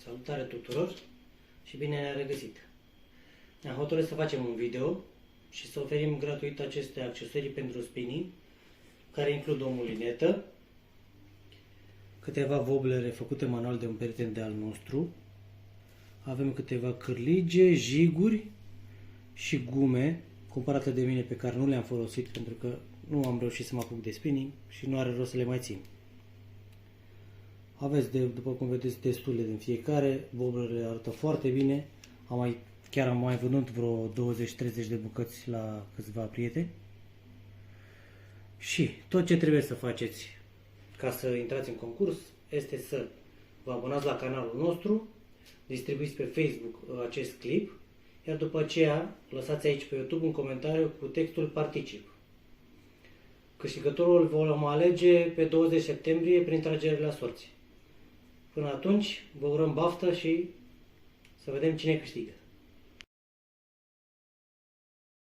Salutare tuturor și bine ne-am regăsit! Ne-am hotărât să facem un video și să oferim gratuit aceste accesorii pentru spinning, care includ o mulinetă, câteva voblere făcute manual de un prieten de al nostru, avem câteva cârlige, jiguri și gume cumpărate de mine pe care nu le-am folosit pentru că nu am reușit să mă apuc de spinning și nu are rost să le mai țin. Aveți, după cum vedeți, destule din fiecare, voblele arată foarte bine, chiar am mai vândut vreo 20-30 de bucăți la câțiva prieteni. Și tot ce trebuie să faceți ca să intrați în concurs este să vă abonați la canalul nostru, distribuiți pe Facebook acest clip, iar după aceea lăsați aici pe YouTube un comentariu cu textul particip. Câștigătorul vom alege pe 20 septembrie prin tragere la sorți. Până atunci, vă urăm baftă și să vedem cine câștigă.